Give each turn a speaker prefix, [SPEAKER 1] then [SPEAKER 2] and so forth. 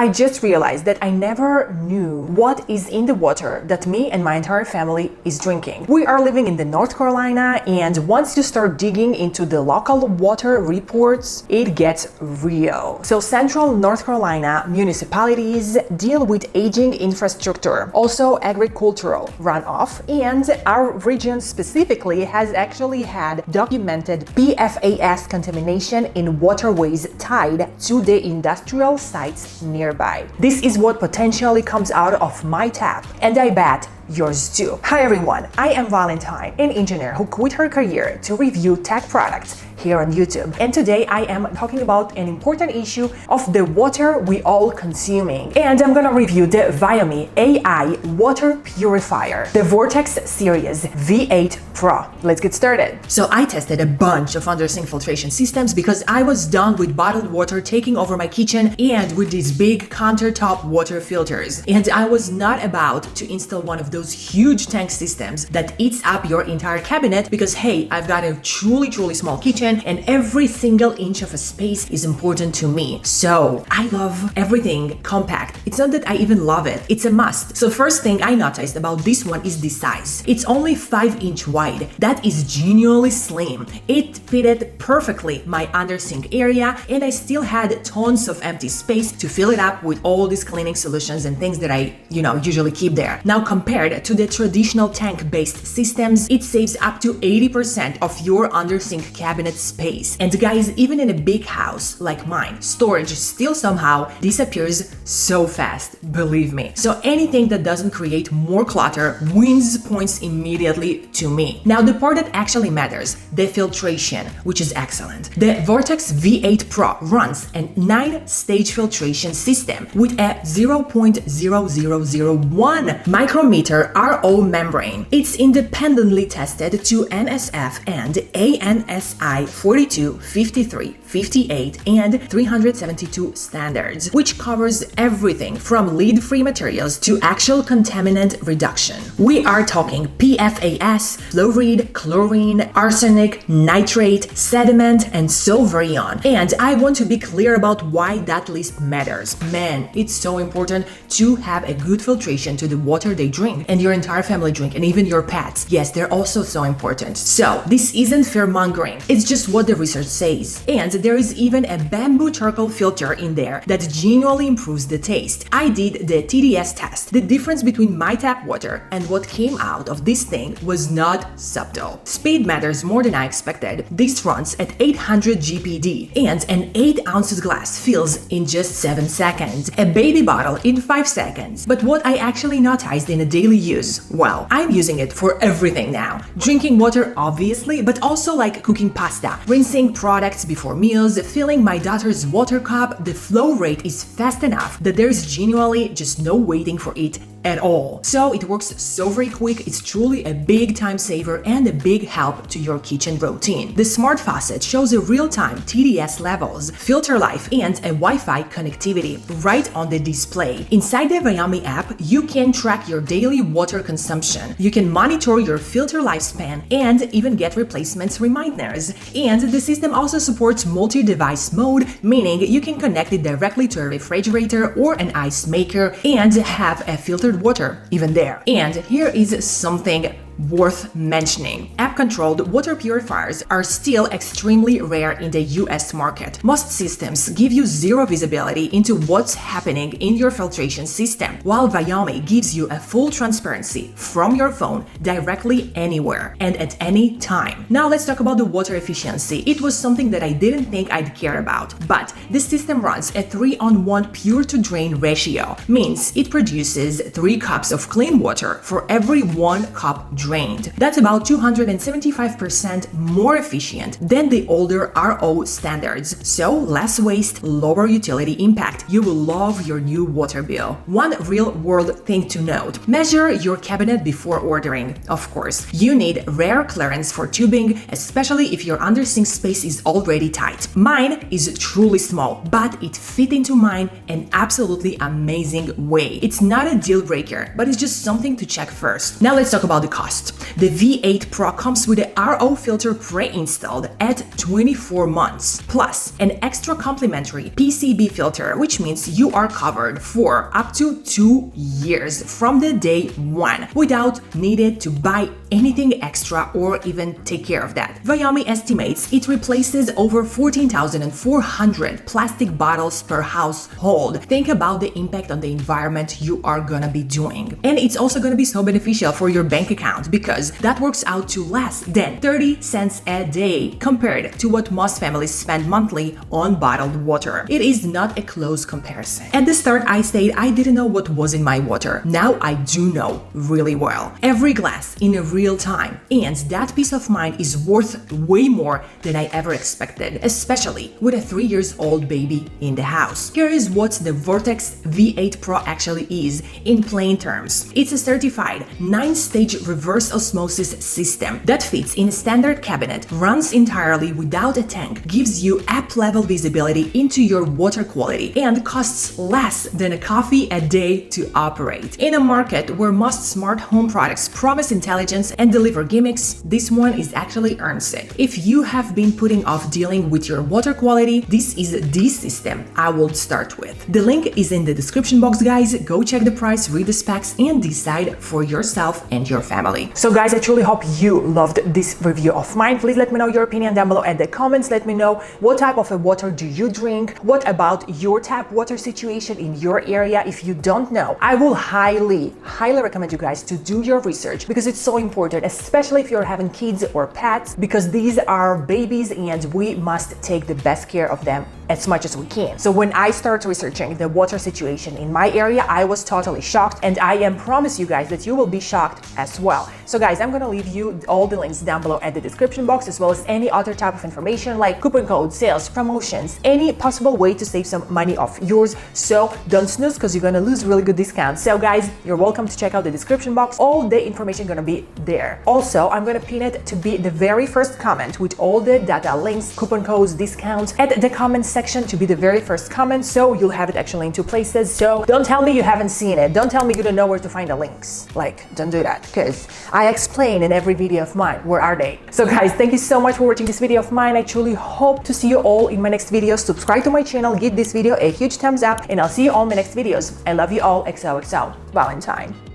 [SPEAKER 1] I just realized that I never knew what is in the water that me and my entire family is drinking. We are living in the North Carolina, and once you start digging into the local water reports, it gets real. So central North Carolina municipalities deal with aging infrastructure, also agricultural runoff, and our region specifically has actually had documented PFAS contamination in waterways tied to the industrial sites nearby. This is what potentially comes out of my tap, and I bet yours too. Hi everyone, I am Valentine, an engineer who quit her career to review tech products here on YouTube. And today I am talking about an important issue of the water we all consuming. And I'm gonna review the Viomi AI water purifier, the Vortex Series V8 Pro. Let's get started. So I tested a bunch of under-sink filtration systems because I was done with bottled water taking over my kitchen and with these big countertop water filters. And I was not about to install one of those huge tank systems that eats up your entire cabinet because hey, I've got a truly small kitchen and every single inch of a space is important to me. So I love everything compact. It's not that I even love it, it's a must. So first thing I noticed about this one is the size. It's only 5-inch wide. That is genuinely slim. It fitted perfectly my under sink area, and I still had tons of empty space to fill it up with all these cleaning solutions and things that I, usually keep there. Now compared to the traditional tank-based systems, it saves up to 80% of your under sink cabinet space. And guys, even in a big house like mine, storage still somehow disappears so fast, believe me. So anything that doesn't create more clutter wins points immediately to me. Now the part that actually matters, the filtration, which is excellent. The Vortex V8 Pro runs a 9-stage filtration system with a 0.0001 micrometer RO membrane. It's independently tested to NSF and ANSI 42, 53, 58, and 372 standards, which covers everything from lead-free materials to actual contaminant reduction. We are talking PFAS, fluoride, chlorine, arsenic, nitrate, sediment, and so very on. And I want to be clear about why that list matters. Man, it's so important to have a good filtration to the water they drink and your entire family drink, and even your pets. Yes, they're also so important. So this isn't fear-mongering, it's just what the research says. And there is even a bamboo charcoal filter in there that genuinely improves the taste. I did the TDS test. The difference between my tap water and what came out of this thing was not subtle. Speed matters more than I expected. This runs at 800 GPD, and an 8 ounces glass fills in just 7 seconds. A baby bottle in 5 seconds. But what I actually noticed in a daily use, well, I'm using it for everything now. Drinking water, obviously, but also like cooking pasta, rinsing products before meals, filling my daughter's water cup. The flow rate is fast enough that there is genuinely just no waiting for it at all. So it works so very quick. It's truly a big time saver and a big help to your kitchen routine. The smart faucet shows a real-time TDS levels, filter life, and a Wi-Fi connectivity right on the display. Inside the Viomi app, you can track your daily water consumption. You can monitor your filter lifespan and even get replacements reminders. And the system also supports multi-device mode, meaning you can connect it directly to a refrigerator or an ice maker and have a filtered water even there. And here is something worth mentioning. App-controlled water purifiers are still extremely rare in the US market. Most systems give you zero visibility into what's happening in your filtration system, while Viomi gives you a full transparency from your phone directly anywhere and at any time. Now let's talk about the water efficiency. It was something that I didn't think I'd care about, but the system runs a 3-on-1 pure-to-drain ratio, means it produces 3 cups of clean water for every 1 cup drained. That's about 275% more efficient than the older RO standards, so less waste, lower utility impact. You will love your new water bill. One real-world thing to note: measure your cabinet before ordering. Of course, you need rare clearance for tubing, especially if your under-sink space is already tight. Mine is truly small, but it fit into mine an absolutely amazing way. It's not a deal breaker, but it's just something to check first. Now let's talk about the cost. cost. The V8 Pro comes with a RO filter pre-installed at 24 months, plus an extra complimentary PCB filter, which means you are covered for up to 2 years from the day one without needing to buy anything extra or even take care of that. Viomi estimates it replaces over 14,400 plastic bottles per household. Think about the impact on the environment you are gonna be doing. And it's also gonna be so beneficial for your bank account because that works out to less than 30 cents a day compared to what most families spend monthly on bottled water. It is not a close comparison. At the start, I said I didn't know what was in my water. Now I do know really well. Every glass in a real time. And that peace of mind is worth way more than I ever expected, especially with a 3-year-old baby in the house. Here is what the Vortex V8 Pro actually is in plain terms. It's a certified 9-stage reverse osmosis system that fits in a standard cabinet, runs entirely without a tank, gives you app-level visibility into your water quality, and costs less than a coffee a day to operate. In a market where most smart home products promise intelligence and deliver gimmicks, this one is actually earns it. If you have been putting off dealing with your water quality, this is the system I would start with. The link is in the description box, guys. Go check the price, read the specs, and decide for yourself and your family. So guys, I truly hope you loved this review of mine. Please let me know your opinion down below at the comments. Let me know what type of water do you drink? What about your tap water situation in your area? If you don't know, I will highly recommend you guys to do your research because it's so important, especially if you're having kids or pets, because these are babies and we must take the best care of them as much as we can. So when I started researching the water situation in my area, I was totally shocked, and I promise you guys that you will be shocked as well. So guys, I'm gonna leave you all the links down below at the description box, as well as any other type of information like coupon codes, sales, promotions, any possible way to save some money off yours. So don't snooze because you're gonna lose really good discounts. So guys, you're welcome to check out the description box. All the information gonna be there. Also, I'm gonna pin it to be the very first comment with all the data, links, coupon codes, discounts at the comment section to be the very first comment, so you'll have it actually in 2 places. So don't tell me you haven't seen it. Don't tell me you don't know where to find the links. Like, don't do that, because I explain in every video of mine where are they. So guys, thank you so much for watching this video of mine. I truly hope to see you all in my next video. Subscribe to my channel, give this video a huge thumbs up, and I'll see you all in my next videos. I love you all. XOXO Valentine.